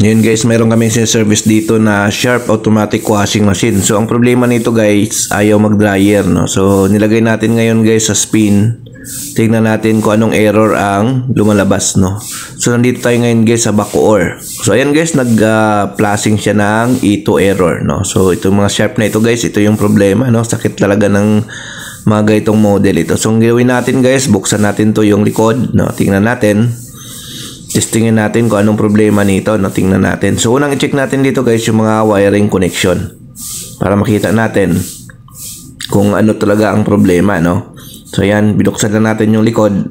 Ngayon guys, mayroon kaming service dito na Sharp Automatic Washing Machine. So ang problema nito guys, ayaw mag-dryer, no. So nilagay natin ngayon guys sa spin. Tingnan natin kung anong error ang lumalabas, no. So nandito tayo ngayon guys sa back or. So ayan guys, nag-flashing siya ng E2 error, no. So itong mga Sharp na ito guys, ito yung problema, no. Sakit talaga ng mga ganitong model ito. So ang gawin natin guys, buksan natin to yung likod, no. Tingnan natin. Testingin natin kung anong problema nito, no? Tingnan natin. So unang i-check natin dito guys yung mga wiring connection para makita natin kung ano talaga ang problema, no? So ayan, binuksan na natin yung likod.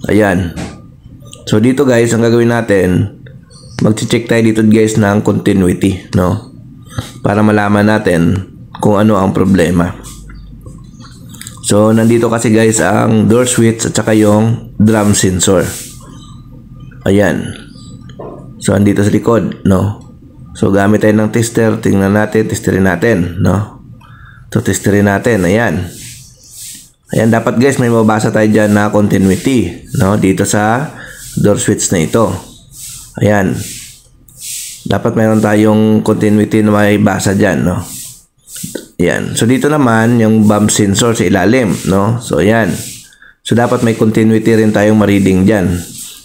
Ayan. So dito guys, ang gagawin natin, mag-check tayo dito guys ng continuity, no? Para malaman natin kung ano ang problema. So nandito kasi guys ang door switch at saka yung drum sensor. Ayan. So, andito sa likod, no? So, gamit tayo ng tester. Tingnan natin, testerin natin, no? So, testerin natin. Ayan. Ayan, dapat guys, may mabasa tayo dyan na continuity, no? Dito sa door switch na ito. Ayan. Dapat mayroon tayong continuity na may basa dyan, no? Ayan. So, dito naman, yung bump sensor sa ilalim, no? So, ayan. So, dapat may continuity rin tayong ma-reading dyan.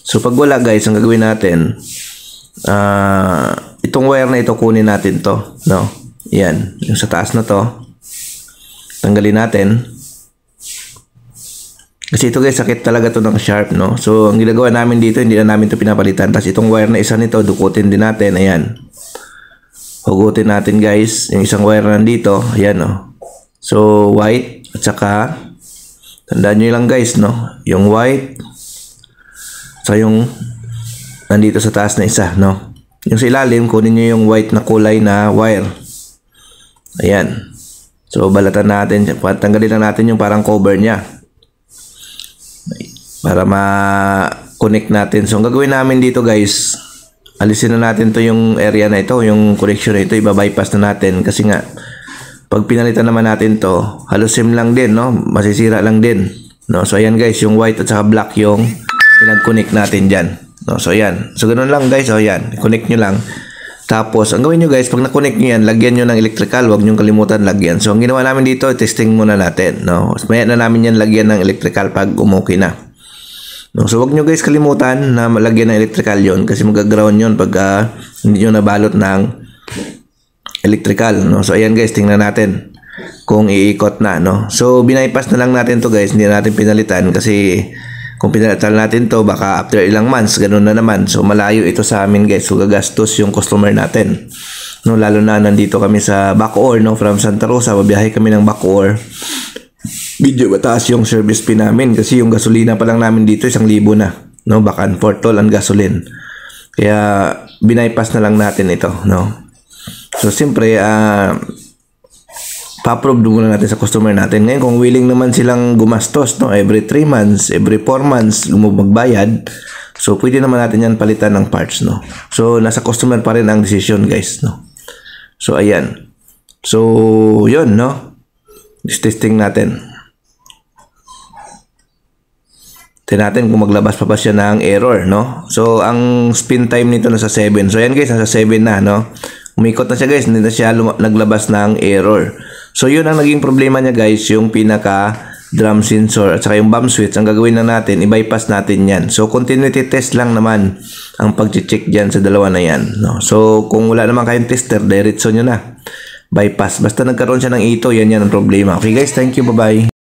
So pag wala guys, ang gagawin natin, itong wire na ito kunin natin to, no? Yan, yung sa taas na to, tanggalin natin. Kasi ito guys, sakit talaga to ng Sharp, no? So ang ginagawa namin dito, hindi na namin to pinapalitan. Tapos itong wire na isa nito, dukutin din natin, ayan. Hugutin natin guys, yung isang wire na nandito, ayan, no? So white, at saka, tandaan nyo lang guys, no? Yung white, so yung nandito sa taas na isa, no? Yung sa ilalim, kunin nyo yung white na kulay na wire. Ayan. So balatan natin, tanggalin lang natin yung parang cover niya para ma-connect natin. So ang gagawin namin dito guys, alisin na natin to yung area na ito, yung connection na ito, iba-bypass na natin kasi nga pag pinalitan naman natin to, halos same lang din, no? Masisira lang din, no? So ayan guys, yung white at saka black yung pinag-connect natin dyan, no? So ayan, so ganun lang guys. So ayan, connect nyo lang. Tapos ang gawin nyo guys, pag na-connect nyo yan, lagyan nyo ng electrical, huwag nyo kalimutan lagyan. So ang ginawa namin dito, testing muna natin, no? Maya na namin yan lagyan ng electrical pag umuki na, no? So huwag nyo guys kalimutan na malagyan ng electrical yon, kasi mag-ground yun pag hindi nyo nabalot ng electrical, no? So ayan guys, tingnan natin kung iikot na, no? So binaypass na lang natin to guys, hindi natin pinalitan kasi kung pinalitan natin to, baka after ilang months, ganun na naman. So malayo ito sa amin guys, so gagastos yung customer natin, no? Lalo na nandito kami sa Bacoor, no? From Santa Rosa, babiyahe kami ng Bacoor. Medyo mataas yung service fee namin kasi yung gasolina pa lang namin dito 1,000 na, no? Back and forth toll ang gasoline. Kaya binaypass na lang natin ito, no? So siyempre pa-approve muna natin sa customer natin. Ngayon kung willing naman silang gumastos, no, every 3 months, every 4 months magbayad, so pwede naman natin yan palitan ng parts, no? So nasa customer pa rin ang decision guys, no? So ayan. So yun, no? Testing natin. Tingnan natin kung maglabas pa ba siya ng error, no? So ang spin time nito nasa 7. So ayan guys, nasa 7 na, no? Umikot na siya guys, hindi na siya naglabas ng error. So yun ang naging problema niya guys, yung pinaka drum sensor at saka yung bump switch. Ang gagawin na natin, i-bypass natin yan. So continuity test lang naman ang pag-check dyan sa dalawa na yan, no? So kung wala naman kayong tester, diretso nyo na bypass. Basta nagkaroon siya ng ito, yan ang problema. Okay guys, thank you, bye bye.